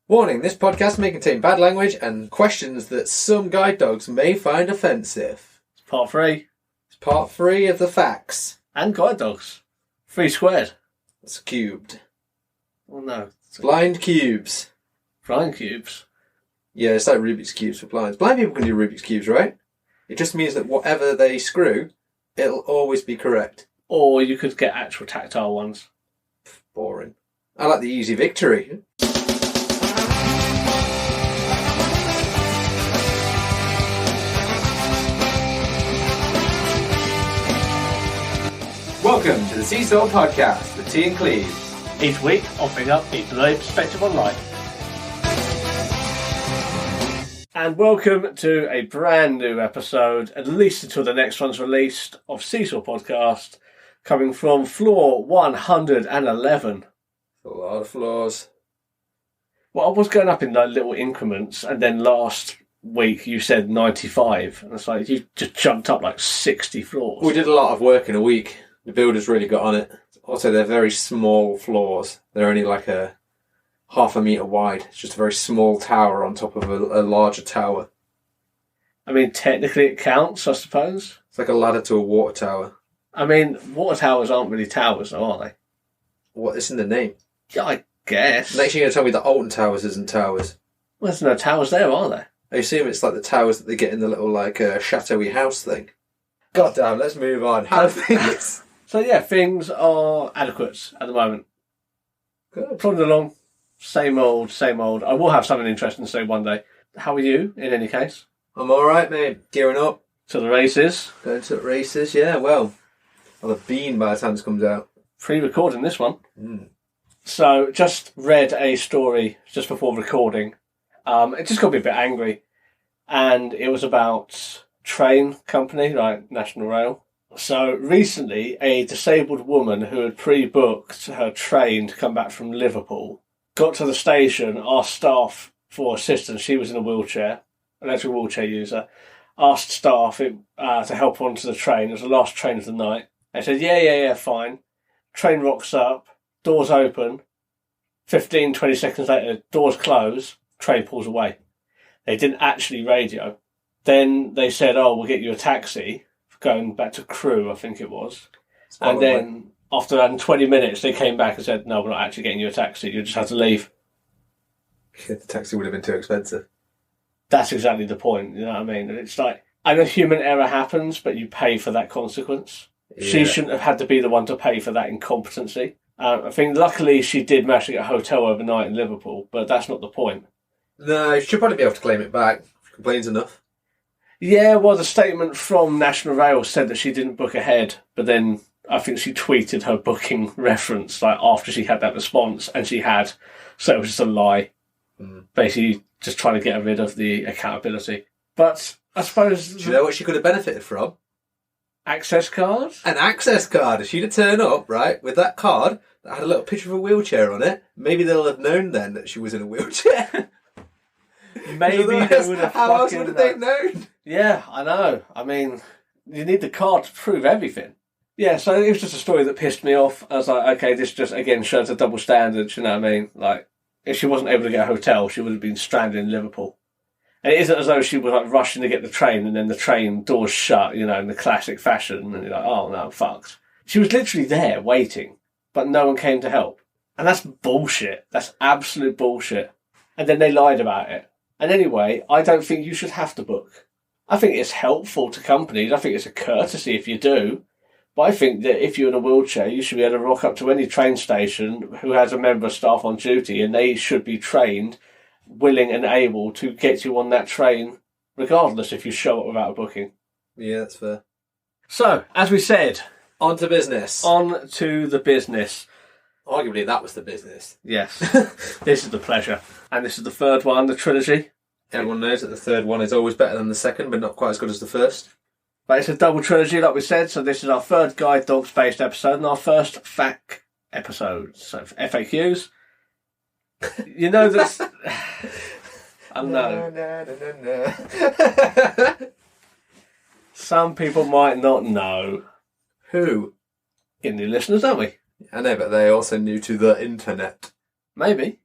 Warning, this podcast may contain bad language and questions that some guide dogs may find offensive. It's part 3. It's part 3 of the facts. And guide dogs. 3 squared. It's cubed. Oh no. Blind cubes. Blind cubes. Yeah, it's like Rubik's Cubes for blinds. Blind people can do Rubik's Cubes, right? It just means that whatever they screw, it'll always be correct. Or you could get actual tactile ones. Boring. I like the easy victory. Welcome to the Seesaw Podcast with T and Cleaves. Each week, offering up a delayed perspective on life. And welcome to a brand new episode, at least until the next one's released, of Seesaw Podcast, coming from floor 111. A lot of floors. Well, I was going up in like little increments, and then last week you said 95, and it's like you just jumped up like 60 floors. We did a lot of work in a week. The builders really got on it. Also, they're very small floors. They're only like a half a metre wide. It's just a very small tower on top of a larger tower. I mean, technically it counts, I suppose. It's like a ladder to a water tower. I mean, water towers aren't really towers, though, are they? What is in the name? Yeah, I guess. Next you're going to tell me that Alton Towers isn't towers. Well, there's no towers there, are there? I assume it's like the towers that they get in the little like chateau-y house thing. God damn, let's move on. How things? So yeah, things are adequate at the moment. Good. Plodding along, same old, same old. I will have something interesting to say one day. How are you, in any case? I'm alright, mate. Gearing up. To the races. Going to the races, yeah, well. I'll have been by the time this comes out. Pre-recording this one. So, just read a story just before recording. It just got me a bit angry. And it was about train company, like National Rail. So, recently, a disabled woman who had pre-booked her train to come back from Liverpool got to the station, asked staff for assistance. She was in a wheelchair, electric wheelchair user. Asked staff to help her onto the train. It was the last train of the night. They said, yeah, fine. Train rocks up, doors open. 15, 20 seconds later, doors close, train pulls away. They didn't actually radio. Then they said, we'll get you a taxi, going back to Crewe, I think it was. And then after 20 minutes, they came back and said, no, we're not actually getting you a taxi. You just have to leave. The taxi would have been too expensive. That's exactly the point, you know what I mean? And it's like, I know human error happens, but you pay for that consequence. Yeah. She shouldn't have had to be the one to pay for that incompetency. I think luckily she did manage to get a hotel overnight in Liverpool, but that's not the point. No, she'll probably be able to claim it back if she complains enough. Yeah, well, the statement from National Rail said that she didn't book ahead, but then I think she tweeted her booking reference like after she had that response, and she had, so it was just a lie. Basically just trying to get rid of the accountability. But I suppose... Do you know what she could have benefited from? Access card? An access card. If she'd have turned up, right, with that card that had a little picture of a wheelchair on it, maybe they'll have known then that she was in a wheelchair. Maybe they would have How else would they have known? Yeah, I know. I mean, you need the card to prove everything. Yeah, so it was just a story that pissed me off. I was like, okay, this just, again, shows a double standard, you know what I mean? Like, if she wasn't able to get a hotel, she would have been stranded in Liverpool. And it isn't as though she was like rushing to get the train and then the train doors shut, you know, in the classic fashion. And you're like, oh no, I'm fucked. She was literally there waiting, but no one came to help. And that's bullshit. That's absolute bullshit. And then they lied about it. And anyway, I don't think you should have to book. I think it's helpful to companies. I think it's a courtesy if you do. But I think that if you're in a wheelchair, you should be able to rock up to any train station who has a member of staff on duty, and they should be trained, willing and able to get you on that train, regardless if you show up without a booking. Yeah, that's fair. So, as we said... On to business. On to the business. Arguably, that was the business. Yes. This is the pleasure. And this is the third one, the trilogy. Everyone knows that the third one is always better than the second, but not quite as good as the first. But it's a double trilogy, like we said, so this is our third guide dogs-based episode and our first FAQ episode. So, FAQs. You know this... I know. No. Some people might not know. Who? New listeners, don't we? I know, but they're also new to the internet. Maybe.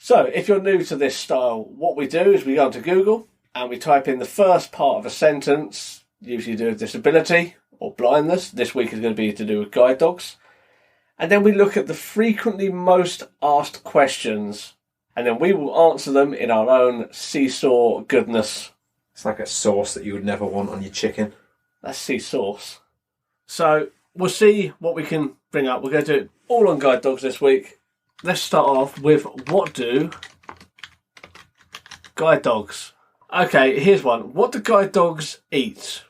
So, if you're new to this style, what we do is we go onto Google and we type in the first part of a sentence, usually do with disability or blindness. This week is going to be to do with guide dogs. And then we look at the frequently most asked questions, and then we will answer them in our own seesaw goodness. It's like a sauce that you would never want on your chicken. That's sea sauce. So we'll see what we can bring up. We're going to do it all on guide dogs this week. Let's start off with what do guide dogs? Okay, here's one. What do guide dogs eat?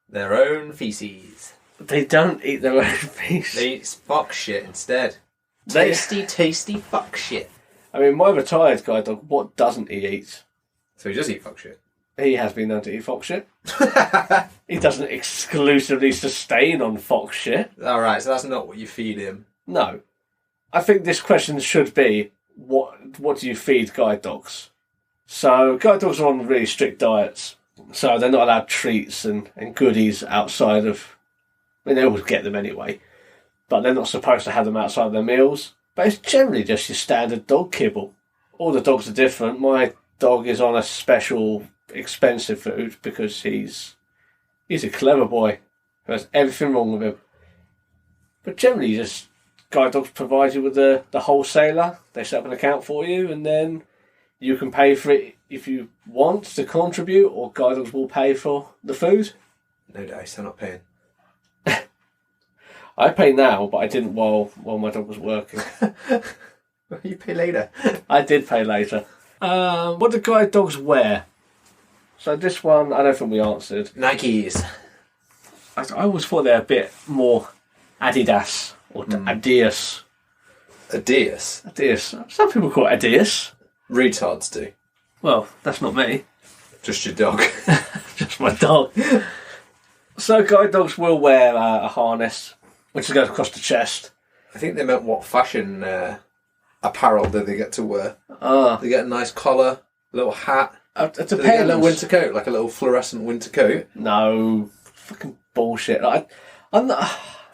Their own feces. They don't eat their own feces. They eat fuck shit instead. Tasty fuck shit. I mean, my retired guide dog, what doesn't he eat? So he does eat fuck shit. He has been known to eat fox shit. He doesn't exclusively sustain on fox shit. Alright, so that's not what you feed him. No. I think this question should be, what do you feed guide dogs? So, guide dogs are on really strict diets. So, they're not allowed treats and goodies outside of... I mean, they always get them anyway. But they're not supposed to have them outside of their meals. But it's generally just your standard dog kibble. All the dogs are different. My dog is on a special, expensive food because he's a clever boy. There's everything wrong with him. But generally, just guide dogs provide you with the wholesaler. They set up an account for you, and then you can pay for it if you want to contribute, or guide dogs will pay for the food. No dice, I'm not paying. I pay now, but I didn't while my dog was working. You pay later. I did pay later. What do guide dogs wear? So this one, I don't think we answered. Nikes. I always thought they were a bit more Adidas or Adidas. Adidas? Adidas. Some people call it Adidas. Retards do. Well, that's not me. Just your dog. Just my dog. So guide dogs will wear a harness, which goes across the chest. I think they meant what fashion apparel do they get to wear. They get a nice collar, a little hat. It Do they get a depends. little winter coat, like a little fluorescent winter coat? No. Fucking bullshit. I'm not...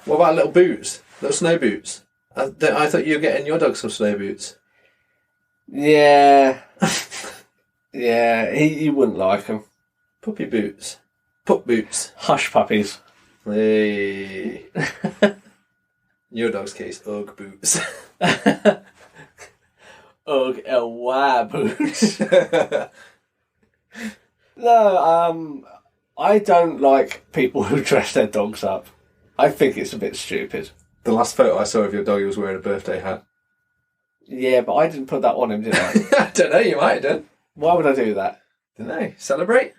What about little boots? Little snow boots? I thought you were getting your dog some snow boots. Yeah. Yeah, he wouldn't like them. Puppy boots. Pup boots. Hush puppies. Hey. Your dog's case, Ugg boots. Ugg LY boots. No, I don't like people who dress their dogs up. I think it's a bit stupid. The last photo I saw of your dog, he was wearing a birthday hat. Yeah, but I didn't put that on him, did I? I don't know, you might have done. Why would I do that? Don't know. Celebrate?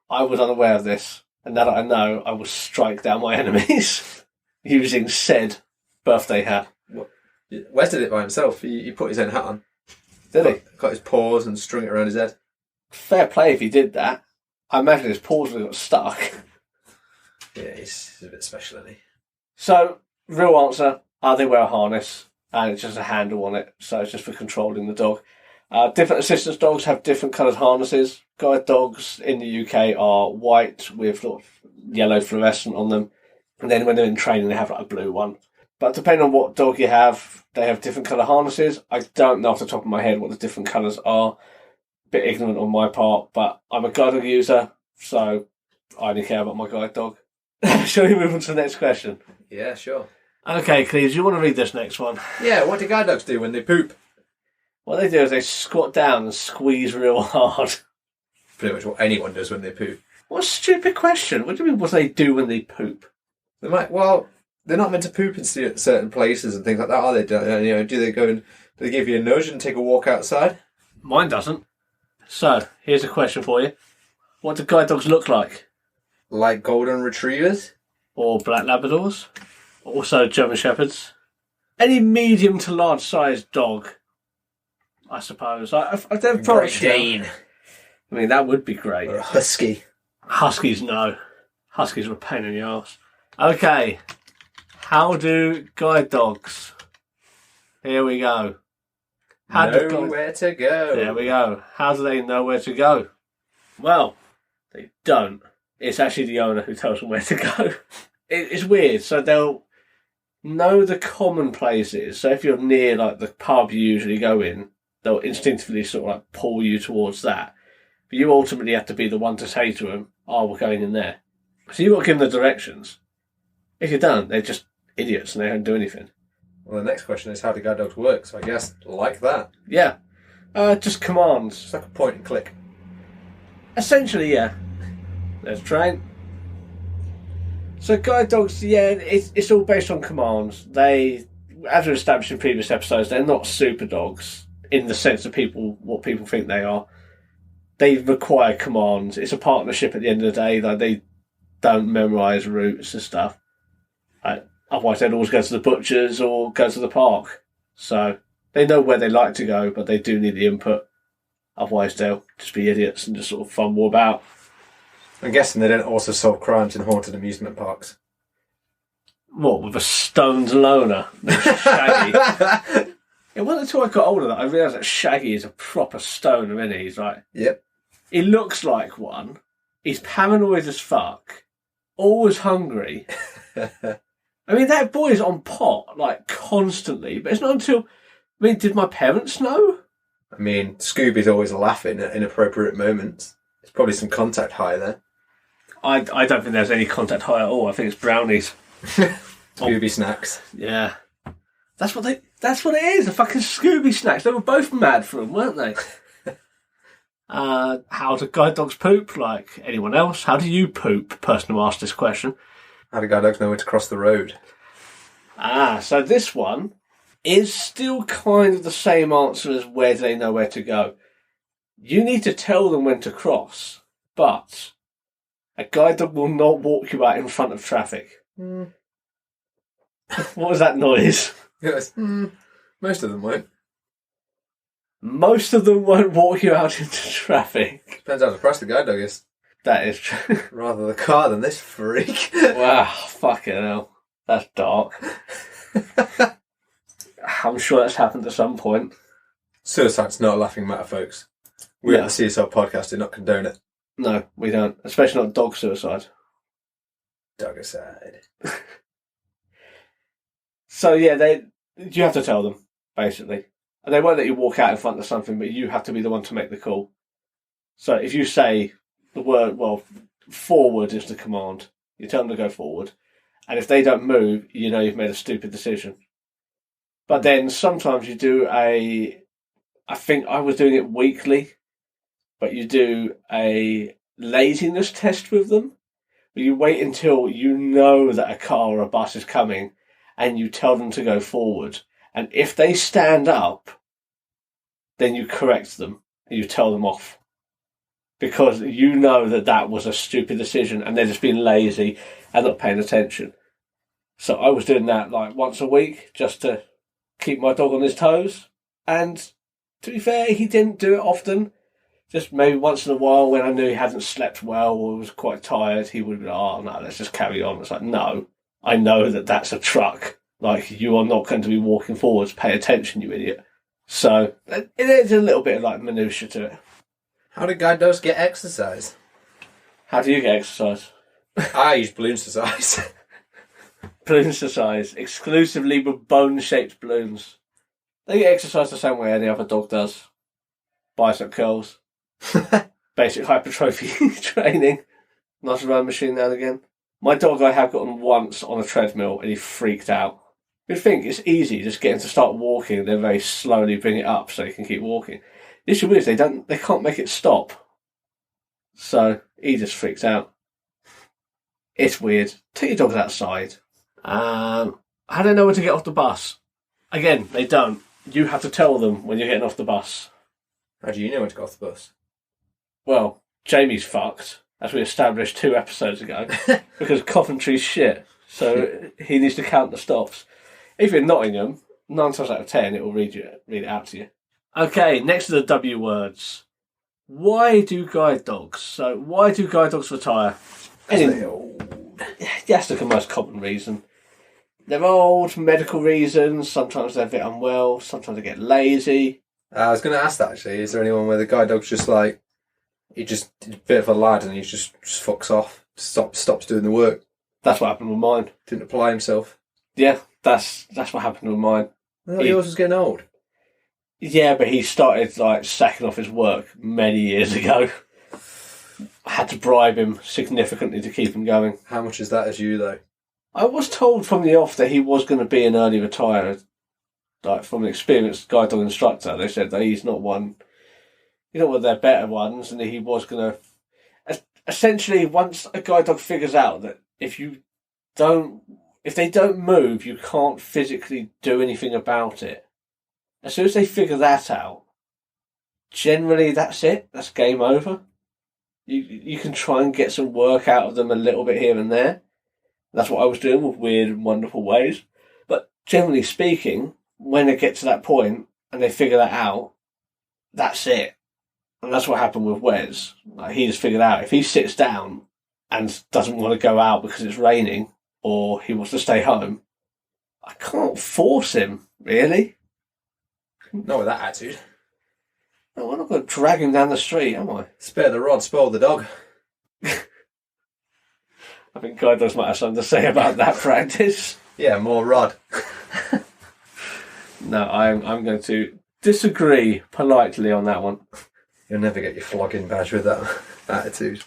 I was unaware of this, and now that I know, I will strike down my enemies using said birthday hat. Wes did it by himself. He put his own hat on. Did he? Got his paws and strung it around his head. Fair play if he did that. I imagine his paws would have got stuck. Yeah, he's a bit special, isn't he? So, real answer, they wear a harness, and it's just a handle on it, so it's just for controlling the dog. Different assistance dogs have different coloured harnesses. Guide dogs in the UK are white with sort of yellow fluorescent on them, and then when they're in training they have like a blue one. But depending on what dog you have, they have different colour harnesses. I don't know off the top of my head what the different colours are. Bit ignorant on my part, but I'm a guide dog user, so I only care about my guide dog. Shall we move on to the next question? Yeah, sure. Okay, Cleves, you want to read this next one? Yeah, what do guide dogs do when they poop? What they do is they squat down and squeeze real hard. Pretty much what anyone does when they poop. What a stupid question. What do you mean what they do when they poop? They might, well, they're not meant to poop in certain places and things like that, are they? Do they go and do they give you a nudge and take a walk outside? Mine doesn't. So, here's a question for you. What do guide dogs look like? Like golden retrievers? Or black Labradors? Also German Shepherds? Any medium to large sized dog, I suppose. I've never approached them. Dane. I mean, that would be great. Or a husky. Huskies, no. Huskies are a pain in the arse. Okay. How do guide dogs? Here we go. Know where to go. There we go. How do they know where to go? Well, they don't. It's actually the owner who tells them where to go. It's weird. So they'll know the common places. So if you're near like the pub you usually go in, they'll instinctively sort of like pull you towards that. But you ultimately have to be the one to say to them, "Oh, we're going in there." So you've got to give them the directions. If you don't, they're just idiots and they don't do anything. Well, the next question is, how do guide dogs work? So I guess like that. Yeah. Just commands. It's like a point and click. Essentially, yeah. There's a train. So guide dogs, yeah, it's all based on commands. They, as we established in previous episodes, they're not super dogs in the sense of what people think they are. They require commands. It's a partnership at the end of the day. Like, they don't memorise routes and stuff. Otherwise, they'd always go to the butcher's or go to the park. So they know where they like to go, but they do need the input. Otherwise, they'll just be idiots and just sort of fumble about. I'm guessing they don't also solve crimes in haunted amusement parks. What, with a stoned loner? Shaggy. It wasn't until I got older that I realised that Shaggy is a proper stoner, isn't he? He's like... Yep. He looks like one. He's paranoid as fuck. Always hungry. I mean, that boy is on pot, like, constantly. But it's not until... I mean, did my parents know? I mean, Scooby's always laughing at inappropriate moments. There's probably some contact high there. I don't think there's any contact high at all. I think it's brownies. Scooby snacks. Yeah. That's what it is. The fucking Scooby snacks. They were both mad for them, weren't they? How do guide dogs poop? Like anyone else? How do you poop? Person who asked this question. How do guide dogs know where to cross the road? So this one is still kind of the same answer as where do they know where to go. You need to tell them when to cross, but a guide dog will not walk you out in front of traffic. What was that noise? Yes. Most of them won't. Most of them won't walk you out into traffic. Depends how depressed the guide dog is. That is true. Rather the car than this freak. Wow, fucking hell. That's dark. I'm sure that's happened at some point. Suicide's not a laughing matter, folks. We at the CSL podcast do not condone it. No, we don't. Especially not dog suicide. Dog-aside. So yeah, you have to tell them, basically. And they won't let you walk out in front of something, but you have to be the one to make the call. So if you say the word, forward is the command. You tell them to go forward. And if they don't move, you know you've made a stupid decision. But then sometimes you do I think I was doing it weekly, but you do a laziness test with them. You wait until you know that a car or a bus is coming and you tell them to go forward. And if they stand up, then you correct them and you tell them off. Because you know that was a stupid decision and they're just being lazy and not paying attention. So I was doing that like once a week just to keep my dog on his toes. And to be fair, he didn't do it often. Just maybe once in a while when I knew he hadn't slept well or was quite tired, he would be like, oh no, let's just carry on. It's like, no, I know that that's a truck. Like, you are not going to be walking forwards. Pay attention, you idiot. So it is a little bit of like minutiae to it. How do guide dogs get exercise? How do you get exercise? I use balloons to size. Balloons to size, exclusively with bone-shaped balloons. They get exercise the same way any other dog does. Bicep curls. Basic hypertrophy training. Nice rowing machine now and again. My dog I have gotten once on a treadmill and he freaked out. You'd think it's easy, just get him to start walking and then very slowly bring it up so he can keep walking. The issue is they can't make it stop. So he just freaks out. It's weird. Take your dogs outside. How do they know when to get off the bus? Again, they don't. You have to tell them when you're getting off the bus. How do you know when to get off the bus? Well, Jamie's fucked, as we established 2 episodes ago, because Coventry's shit. So he needs to count the stops. If you're in Nottingham, 9 times out of 10, it will read it out to you. Okay, next to the W words. Why do guide dogs? So, why do guide dogs retire? That's the most common reason. They're old, medical reasons. Sometimes they're a bit unwell. Sometimes they get lazy. I was going to ask that actually. Is there anyone where the guide dog's just like, he's just a bit of a lad and he just fucks off, stops doing the work? That's what happened with mine. Didn't apply himself. Yeah, that's what happened with mine. I thought yours was getting old. Yeah, but he started like sacking off his work many years ago. I had to bribe him significantly to keep him going. How much is that as you, though? I was told from the off that he was going to be an early retired, like from an experienced guide dog instructor. They said that he's not one of their better ones, and he was going to. Essentially, once a guide dog figures out that if they don't move, you can't physically do anything about it. As soon as they figure that out, generally that's it. That's game over. You can try and get some work out of them a little bit here and there. That's what I was doing with weird and wonderful ways. But generally speaking, when they get to that point and they figure that out, that's it. And that's what happened with Wes. Like, he just figured out if he sits down and doesn't want to go out because it's raining or he wants to stay home, I can't force him, really. Not with that attitude. No, I'm not going to drag him down the street, am I? Spare the rod, spoil the dog. I think guide dogs might have something to say about that practice. Yeah, more rod. No, I'm going to disagree politely on that one. You'll never get your flogging badge with that attitude.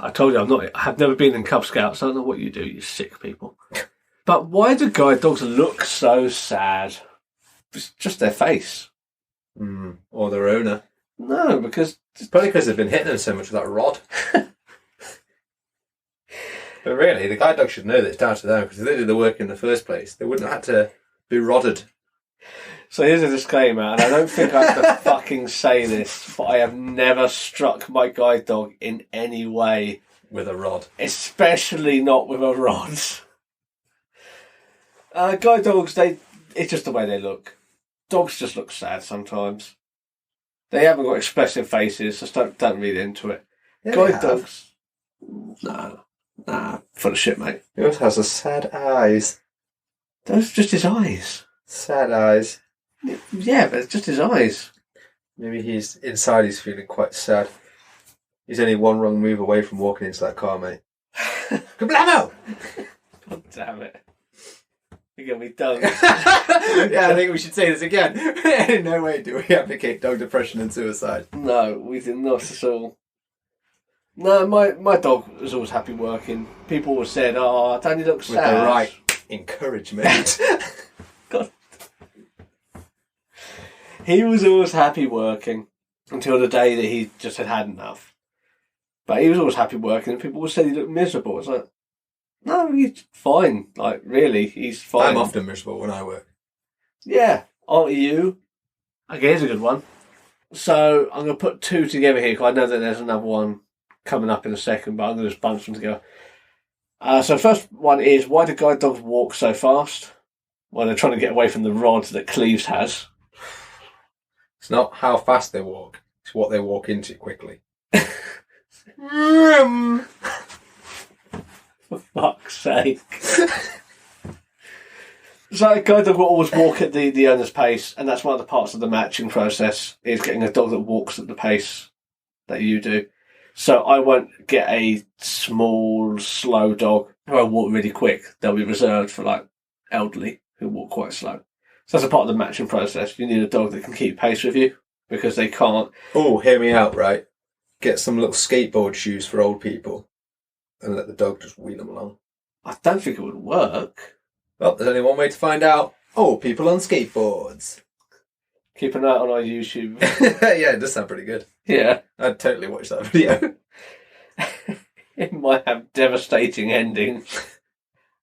I told you I have never been in Cub Scouts. I don't know what you do, you sick people. But why do guide dogs look so sad? It's just their face. Or their owner. No, because... It's probably because they've been hitting them so much with that rod. But really, the guide dog should know that it's down to them, because if they did the work in the first place, they wouldn't have had to be rodded. So here's a disclaimer, and I don't think I have to fucking say this, but I have never struck my guide dog in any way. With a rod. Especially not with a rod. Guide dogs, it's just the way they look. Dogs just look sad sometimes. They haven't got expressive faces, so don't read into it. Yeah, guide dogs... Nah, full of shit, mate. He also has a sad eyes. Those are just his eyes. Sad eyes. Yeah, but it's just his eyes. Maybe he's feeling quite sad. He's only one wrong move away from walking into that car, mate. Kablamo! God damn it. You're going to be done. Yeah, I think we should say this again. In no way do we advocate dog depression and suicide. No, we did not at all. No, my dog was always happy working. People always said, "Oh, Danny looks sad." With the right encouragement. God. He was always happy working until the day that he just had enough. But he was always happy working, and people always said he looked miserable. It's like, no, he's fine. Like, really, he's fine. I'm often miserable when I work. Yeah, aren't you? Okay, here's a good one. So I'm going to put two together here, because I know that there's another one coming up in a second, but I'm going to just bunch them together. So first one is, why do guide dogs walk so fast? Well, they're trying to get away from the rod that Cleaves has. It's not how fast they walk, it's what they walk into quickly. For fuck's sake. So a guide dog will always walk at the owner's pace, and that's one of the parts of the matching process, is getting a dog that walks at the pace that you do. So I won't get a small, slow dog who will walk really quick. They'll be reserved for like elderly who walk quite slow. So that's a part of the matching process. You need a dog that can keep pace with you, because they can't. Oh, hear me out, right? Get some little skateboard shoes for old people and let the dog just wheel them along. I don't think it would work. Well, there's only one way to find out. Old people on skateboards. Keep an eye on our YouTube. Yeah, it does sound pretty good. Yeah. I'd totally watch that video. It might have devastating endings.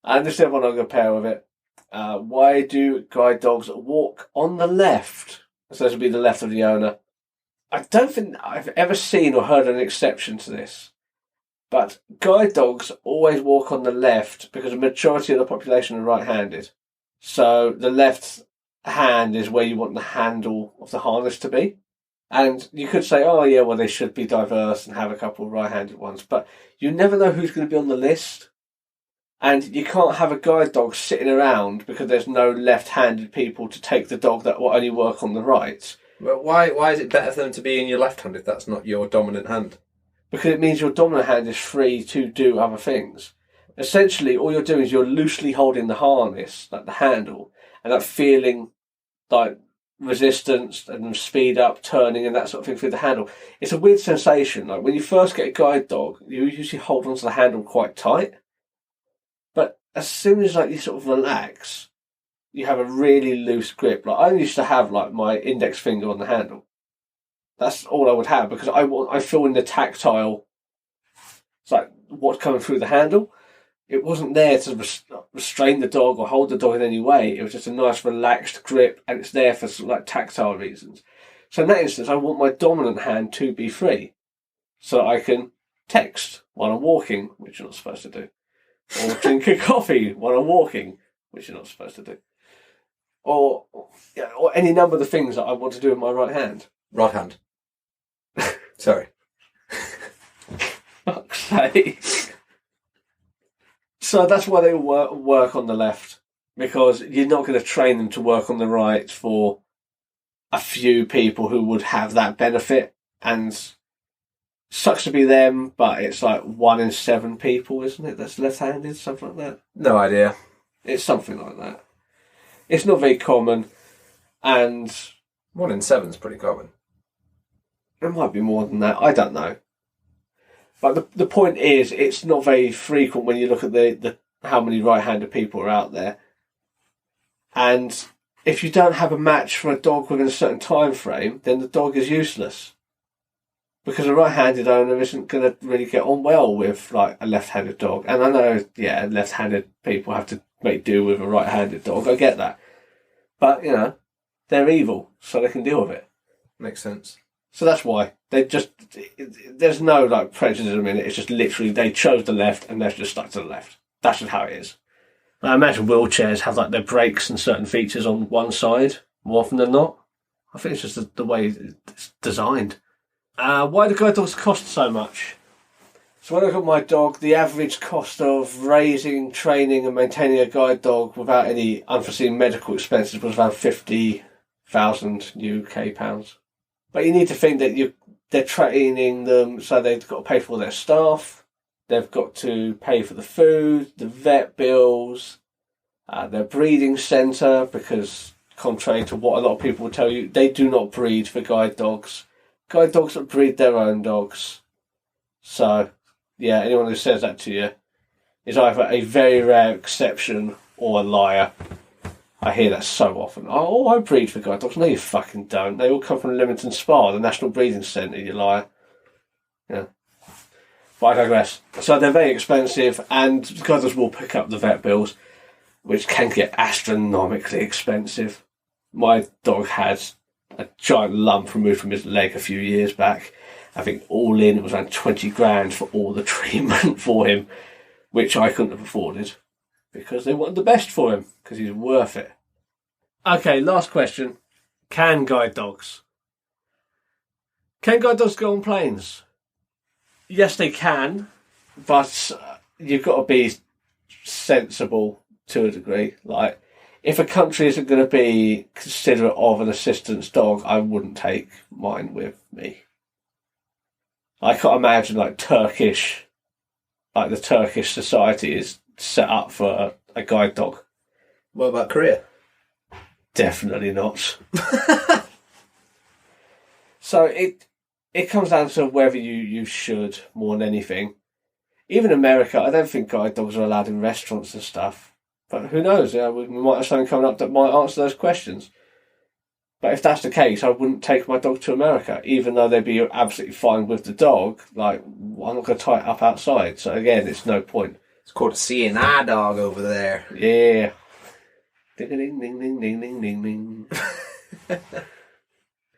And this is one I'm going to pair with it. Why do guide dogs walk on the left? So this would be the left of the owner. I don't think I've ever seen or heard an exception to this. But guide dogs always walk on the left because the majority of the population are right-handed. So the left hand is where you want the handle of the harness to be. And you could say, oh yeah, well they should be diverse and have a couple of right-handed ones. But you never know who's going to be on the list. And you can't have a guide dog sitting around because there's no left-handed people to take the dog that will only work on the right. But why is it better for them to be in your left hand if that's not your dominant hand? Because it means your dominant hand is free to do other things. Essentially, all you're doing is you're loosely holding the harness, like the handle, and that feeling like resistance and speed up, turning and that sort of thing through the handle. It's a weird sensation. Like when you first get a guide dog, you usually hold onto the handle quite tight. But as soon as like you sort of relax, you have a really loose grip. Like I used to have like my index finger on the handle. That's all I would have because I feel in the tactile. It's like what's coming through the handle. It wasn't there to restrain the dog or hold the dog in any way. It was just a nice relaxed grip, and it's there for sort of like tactile reasons. So in that instance, I want my dominant hand to be free, so that I can text while I'm walking, which you're not supposed to do, or drink a coffee while I'm walking, which you're not supposed to do, or any number of the things that I want to do with my right hand. Right hand. Sorry. Fuck's sake. So that's why they work on the left, because you're not going to train them to work on the right for a few people who would have that benefit. And sucks to be them, but it's like 1 in 7 people, isn't it? That's left-handed, something like that. No idea. It's something like that. It's not very common, and 1 in 7 is pretty common. It might be more than that. I don't know. But the point is, it's not very frequent when you look at the how many right-handed people are out there. And if you don't have a match for a dog within a certain time frame, then the dog is useless. Because a right-handed owner isn't going to really get on well with like a left-handed dog. And I know, yeah, left-handed people have to make do with a right-handed dog. I get that. But, they're evil, so they can deal with it. Makes sense. So that's why there's no like prejudice in it. It's just literally they chose the left and they're just stuck to the left. That's just how it is. I imagine wheelchairs have like their brakes and certain features on one side more often than not. I think it's just the way it's designed. Why do guide dogs cost so much? So when I look at my dog, the average cost of raising, training and maintaining a guide dog without any unforeseen medical expenses was around 50,000 UK pounds. But you need to think that they're training them, so they've got to pay for their staff, they've got to pay for the food, the vet bills, their breeding centre, because contrary to what a lot of people will tell you, they do not breed for guide dogs. Guide dogs that breed their own dogs. So, yeah, anyone who says that to you is either a very rare exception or a liar. I hear that so often. Oh, I breed for guide dogs. No, you fucking don't. They all come from Leamington Spa, the National Breeding Centre, you liar. Yeah. But I digress. So they're very expensive, and guide dogs will pick up the vet bills, which can get astronomically expensive. My dog had a giant lump removed from his leg a few years back. I think all in it was around 20 grand for all the treatment for him, which I couldn't have afforded. Because they wanted the best for him, because he's worth it. Okay, last question. Can guide dogs go on planes? Yes, they can, but you've got to be sensible to a degree. Like, if a country isn't going to be considerate of an assistance dog, I wouldn't take mine with me. I can't imagine, like, the Turkish society is set up for a guide dog. What about Korea? Definitely not. So it comes down to whether you should more than anything. Even America, I don't think guide dogs are allowed in restaurants and stuff. But who knows? We might have something coming up that might answer those questions. But if that's the case, I wouldn't take my dog to America, even though they'd be absolutely fine with the dog. Like, I'm not going to tie it up outside. So again, it's no point. It's called a CNI dog over there. Yeah. Ding, ding, ding, ding, ding, ding, ding, ding.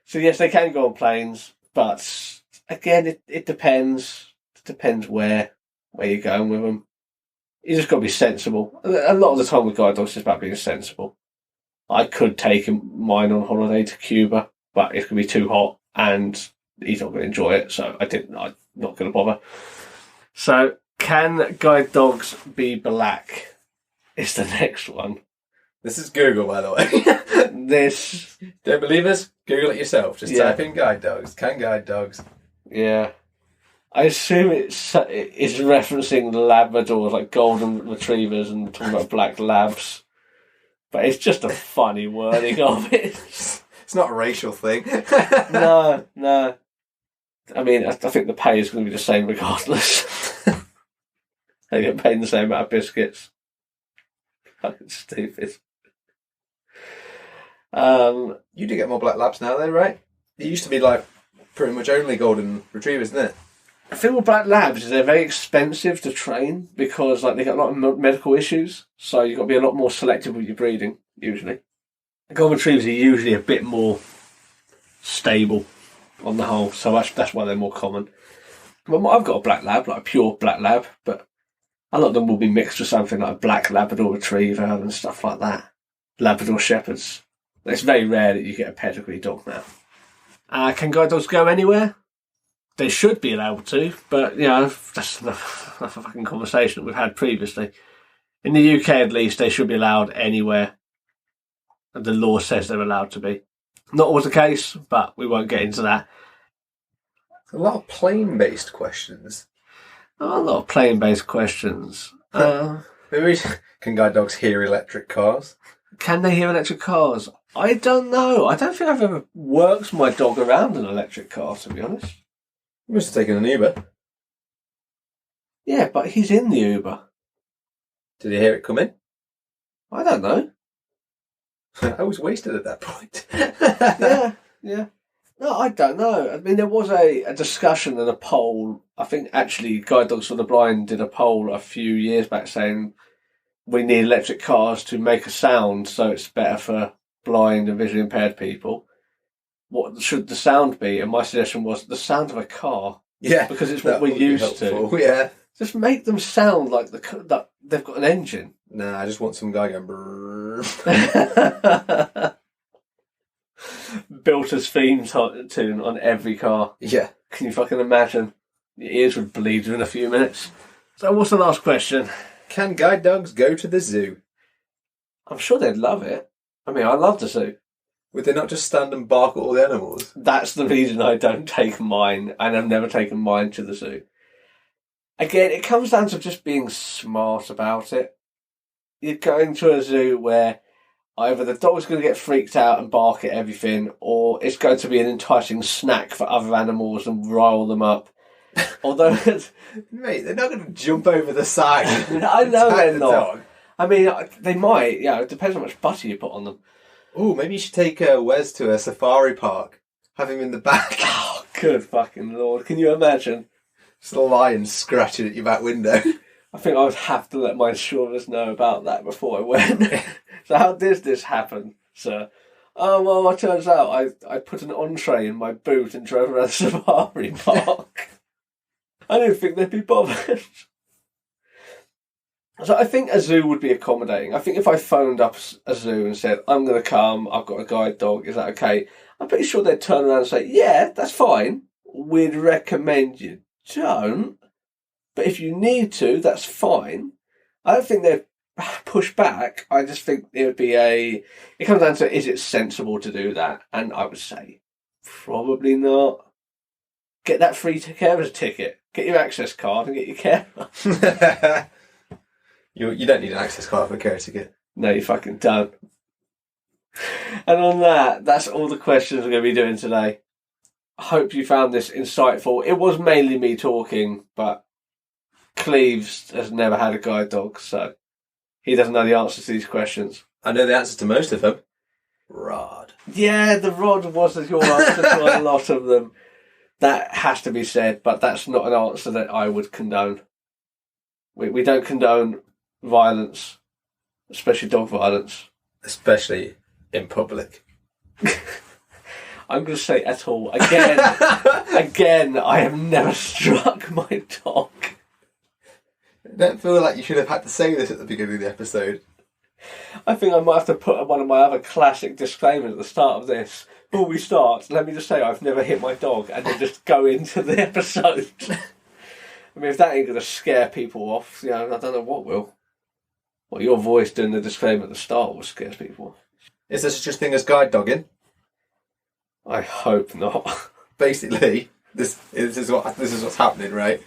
So yes, they can go on planes, but again, it depends. It depends where you're going with them. You just got to be sensible. A lot of the time with guide dogs, it's about being sensible. I could take mine on holiday to Cuba, but it could be too hot and he's not going to enjoy it, so I'm not going to bother. So, can guide dogs be black? Is the next one. This is Google, by the way. Don't believe us? Google it yourself. Just type in guide dogs. Can guide dogs? Yeah. I assume it's referencing Labradors, like golden retrievers, and talking about black labs. But it's just a funny wording of it. It's not a racial thing. No. I mean, I think the pay is going to be the same regardless. They get paid the same amount of biscuits. Fucking stupid. You do get more black labs now, though, right? It used to be like pretty much only golden retrievers, didn't it? The thing with black labs is they're very expensive to train because like they got a lot of medical issues, so you've got to be a lot more selective with your breeding. Usually, golden retrievers are usually a bit more stable on the whole, so that's why they're more common. Well, I've got a black lab, like a pure black lab, but a lot of them will be mixed with something like a black Labrador retriever and stuff like that. Labrador shepherds. It's very rare that you get a pedigree dog now. Can guide dogs go anywhere? They should be allowed to, but, you know, that's enough a fucking conversation that we've had previously. In the UK, at least, they should be allowed anywhere. And the law says they're allowed to be. Not always the case, but we won't get into that. A lot of plane-based questions. A lot of plane-based questions. Maybe can guide dogs hear electric cars? Can they hear electric cars? I don't know. I don't think I've ever worked my dog around an electric car, to be honest. You must have taken an Uber. Yeah, but he's in the Uber. Did you hear it come in? I don't know. I was wasted at that point. Yeah. No, I don't know. I mean, there was a discussion and a poll. I think actually Guide Dogs for the Blind did a poll a few years back saying we need electric cars to make a sound so it's better for blind and visually impaired people. What should the sound be? And my suggestion was the sound of a car. Yeah. Because it's what we're used to. Yeah. Just make them sound like that they've got an engine. Nah, I just want some guy going brrrr. Built-as theme tune on every car. Yeah. Can you fucking imagine? Your ears would bleed within a few minutes. So what's the last question? Can guide dogs go to the zoo? I'm sure they'd love it. I mean, I love the zoo. Would they not just stand and bark at all the animals? That's the reason I don't take mine, and I've never taken mine to the zoo. Again, it comes down to just being smart about it. You're going to a zoo where either the dog's going to get freaked out and bark at everything, or it's going to be an enticing snack for other animals and rile them up. Although, mate, they're not going to jump over the side. I know they're not. Dog. I mean, they might. Yeah, it depends how much butter you put on them. Oh, maybe you should take Wes to a safari park. Have him in the back. Oh, good fucking lord! Can you imagine? Just a lion scratching at your back window. I think I would have to let my insurers know about that before I went. So how did this happen, sir? Oh, well, it turns out I put an entree in my boot and drove around the safari park. I didn't think they'd be bothered. So I think a zoo would be accommodating. I think if I phoned up a zoo and said, I'm going to come, I've got a guide dog, is that okay? I'm pretty sure they'd turn around and say, yeah, that's fine. We'd recommend you don't. But if you need to, that's fine. I don't think they'd push back. I just think it would be it comes down to, is it sensible to do that? And I would say, probably not. Get that free carer's ticket. Get your access card and get your carer. You don't need an access card for a carer ticket. No, you fucking don't. And on that's all the questions we're going to be doing today. I hope you found this insightful. It was mainly me talking, but Cleaves has never had a guide dog, so he doesn't know the answers to these questions. I know the answer to most of them. Rod. Yeah, the rod was your answer to a lot of them. That has to be said, but that's not an answer that I would condone. We don't condone violence, especially dog violence. Especially in public. I'm going to say at all. Again, I have never struck my dog. I don't feel like you should have had to say this at the beginning of the episode. I think I might have to put one of my other classic disclaimers at the start of this. Before we start, let me just say I've never hit my dog, and then just go into the episode. I mean, if that ain't going to scare people off, I don't know what will. Well, your voice doing the disclaimer at the start will scare people off. Is there such a thing as guide dogging? I hope not. Basically, this is what's happening, right?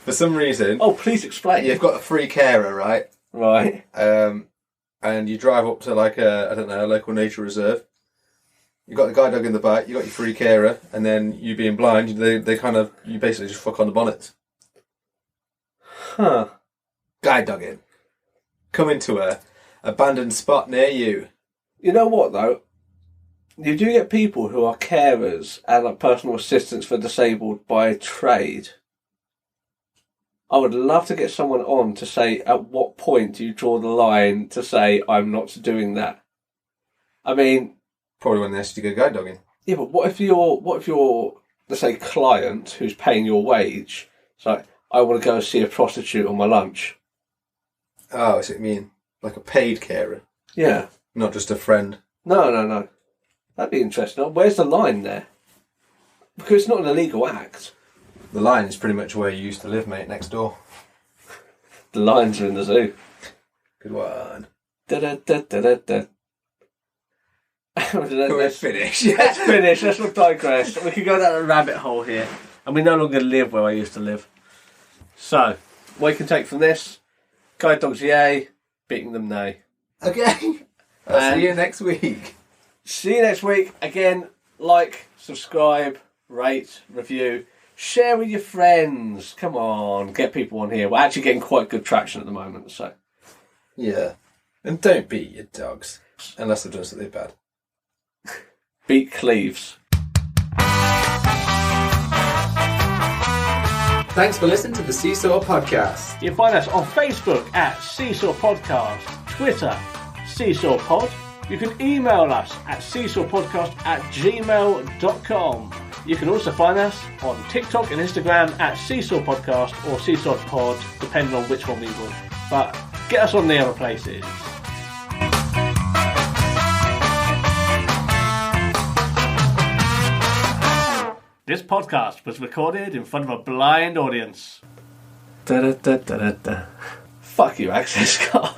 For some reason... Oh, please explain. You've got a free carer, right? Right. And you drive up to a local nature reserve, You got the guide dog in the back, you got your free carer, and then you being blind, they kind of, you basically just fuck on the bonnets. Huh. Guide dogging. Coming to a abandoned spot near you. You know what, though? You do get people who are carers and like personal assistants for disabled by trade. I would love to get someone on to say at what point do you draw the line to say I'm not doing that. I mean, probably when they ask you to go guide dogging. Yeah, but what if your let's say client who's paying your wage? It's like, I want to go see a prostitute on my lunch. Oh, is it mean like a paid carer? Yeah, not just a friend. No. That'd be interesting. Where's the line there? Because it's not an illegal act. The line is pretty much where you used to live, mate, next door. The lines are in the zoo. Good one. Da-da-da-da-da-da. Let's finish. Let's finish. Let's not digress. We could go down a rabbit hole here. And we no longer live where I used to live. So, what you can take from this, guide dogs yay, beating them nay. Okay. I'll see you next week. See you next week. Again, like, subscribe, rate, review, share with your friends. Come on, get people on here. We're actually getting quite good traction at the moment, so. Yeah. And don't beat your dogs. Unless they've done something bad. Beat Cleaves. Thanks for listening to the Seesaw Podcast. You can find us on Facebook at Seesaw Podcast, Twitter, Seesaw Pod. You can email us at seesawpodcast@gmail.com. You can also find us on TikTok and Instagram at Seesaw Podcast or Seesaw Pod, depending on which one we want. But get us on the other places. This podcast was recorded in front of a blind audience. Da-da-da-da-da-da. Fuck you, Access Scott.